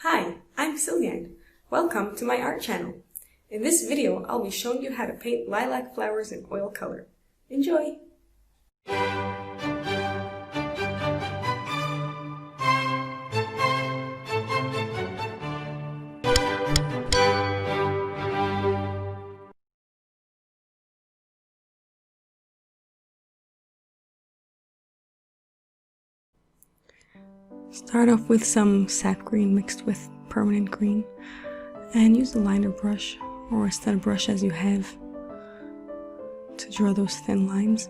Hi, I'm Ciliann. Welcome to my art channel. In this video, I'll be showing you how to paint lilac flowers in oil color. Enjoy! Start off with some sap green mixed with permanent green and use a liner brush or a stud brush as you have to draw those thin lines.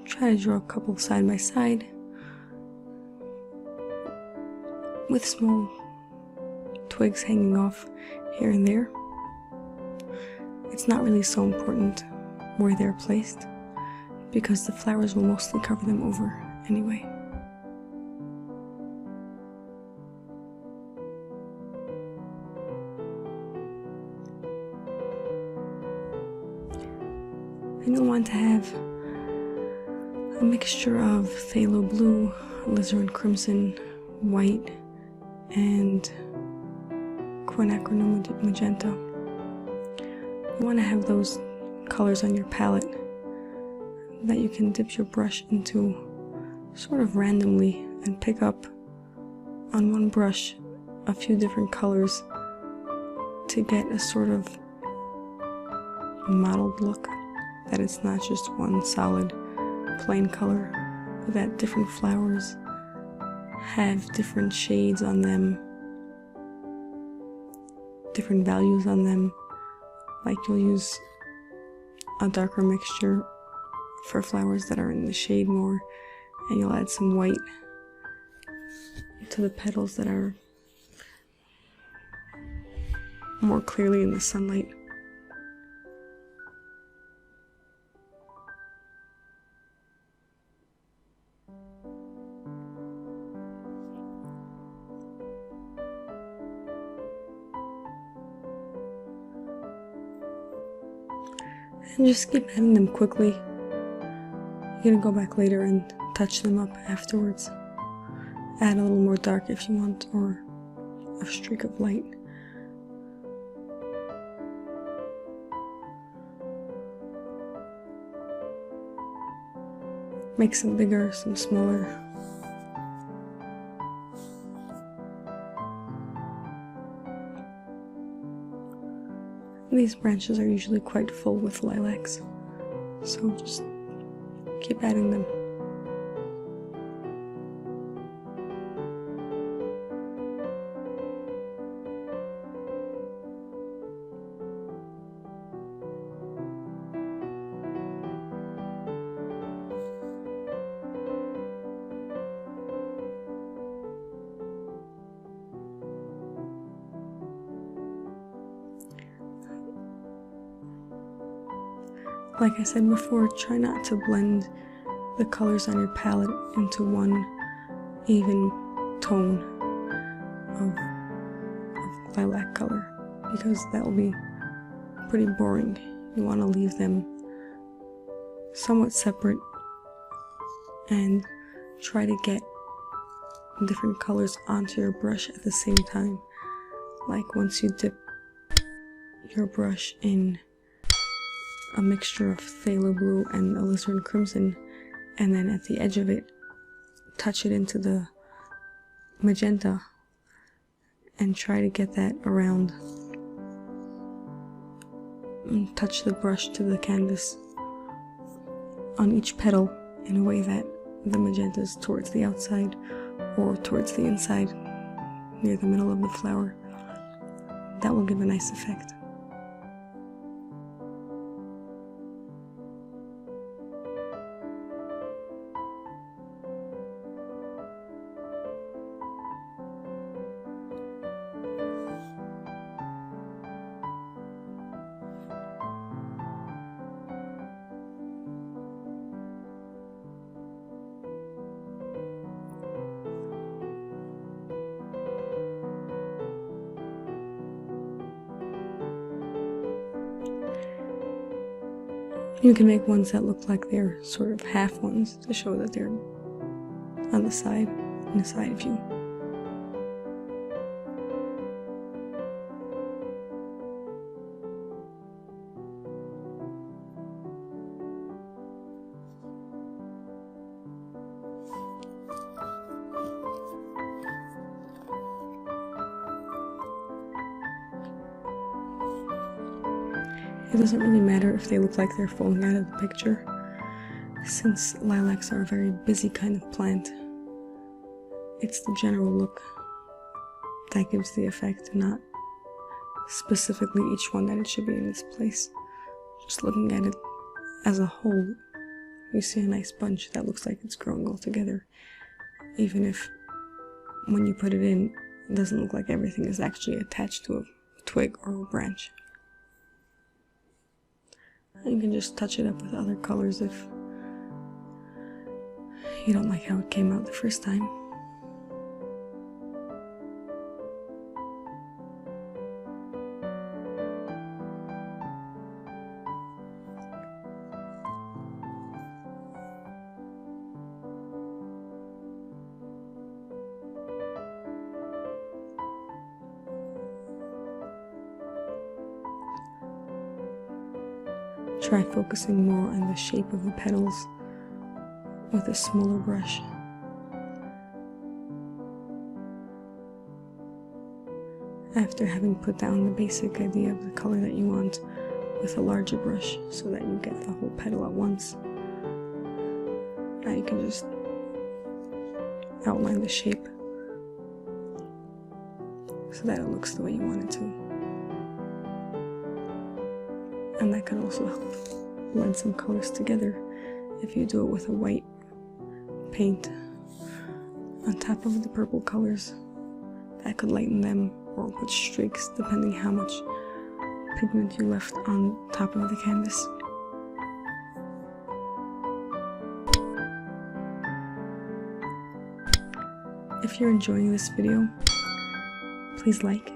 Try to draw a couple side by side with small twigs hanging off here and there. It's not really so important where they're placed because the flowers will mostly cover them over anyway. And you'll want to have a mixture of phthalo blue, alizarin crimson, white, and quinacridone magenta. You want to have those colors on your palette that you can dip your brush into sort of randomly and pick up on one brush a few different colors to get a sort of mottled look, that it's not just one solid plain color, but that different flowers have different shades on them, different values on them. Like you'll use a darker mixture for flowers that are in the shade more, and you'll add some white to the petals that are more clearly in the sunlight. And just keep adding them quickly. You're gonna go back later and touch them up afterwards. Add a little more dark if you want, or a streak of light. Make some bigger, some smaller. These branches are usually quite full with lilacs, so just keep adding them. Like I said before, try not to blend the colors on your palette into one even tone of lilac color, because that will be pretty boring. You want to leave them somewhat separate and try to get different colors onto your brush at the same time. Like once you dip your brush in a mixture of phthalo blue and alizarin crimson, and then at the edge of it touch it into the magenta and try to get that around, and touch the brush to the canvas on each petal in a way that the magenta is towards the outside or towards the inside near the middle of the flower. That will give a nice effect. You can make ones that look like they're sort of half ones to show that they're on the side, in a side view. It doesn't really matter if they look like they're falling out of the picture, since lilacs are a very busy kind of plant. It's the general look that gives the effect, not specifically each one that it should be in its place. Just looking at it as a whole, you see a nice bunch that looks like it's growing all together, even if when you put it in, it doesn't look like everything is actually attached to a twig or a branch. You can just touch it up with other colors if you don't like how it came out the first time. Try focusing more on the shape of the petals with a smaller brush. After having put down the basic idea of the color that you want with a larger brush so that you get the whole petal at once, now you can just outline the shape so that it looks the way you want it to. And that can also help blend some colors together if you do it with a white paint on top of the purple colors. That could lighten them, or put streaks depending how much pigment you left on top of the canvas. If you're enjoying this video, please like.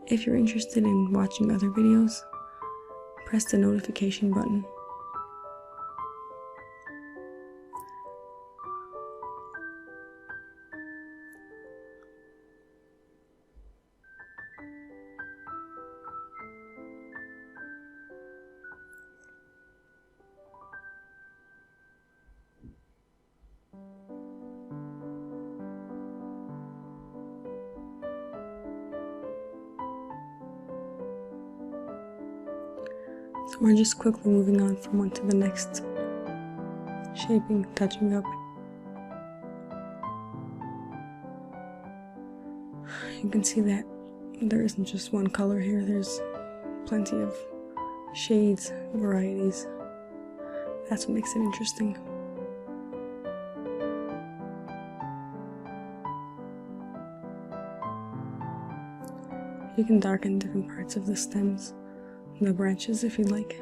If you're interested in watching other videos, press the notification button. So we're just quickly moving on from one to the next, shaping, touching up. You can see that there isn't just one color here, there's plenty of shades, varieties. That's what makes it interesting. You can darken different parts of the stems, the branches if you'd like.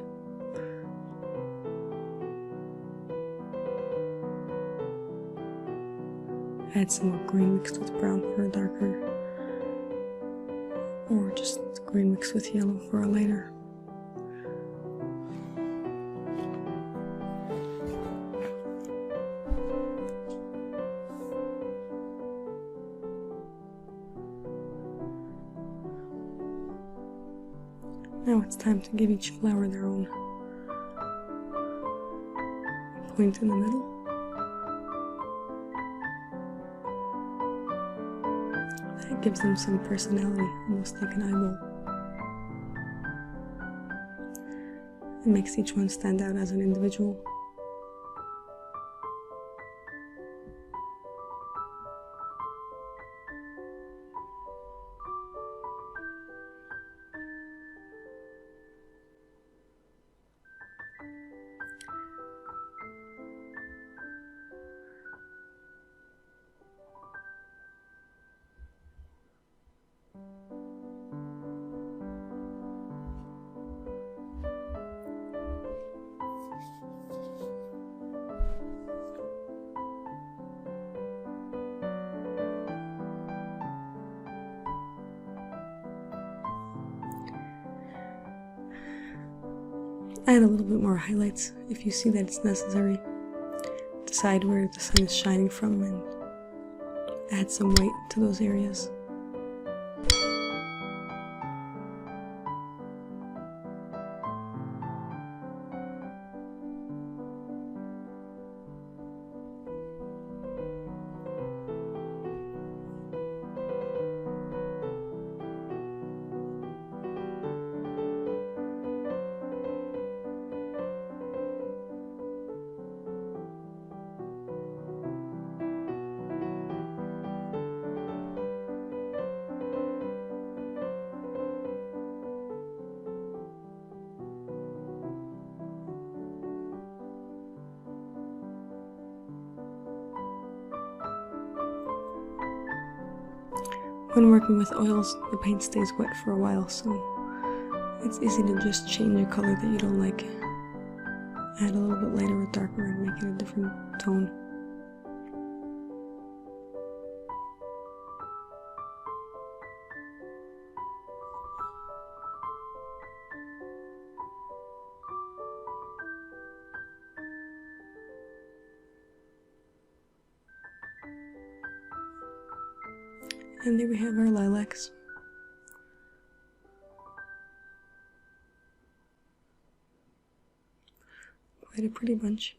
Add some more green mixed with brown for a darker, or just green mixed with yellow for a lighter. Now it's time to give each flower their own point in the middle. That gives them some personality, almost like an eyeball. It makes each one stand out as an individual. add a little bit more highlights if you see that it's necessary. Decide where the sun is shining from and add some white to those areas. When working with oils, the paint stays wet for a while, so it's easy to just change a color that you don't like. Add a little bit lighter or darker and make it a different tone. And there we have our lilacs. Quite a pretty bunch.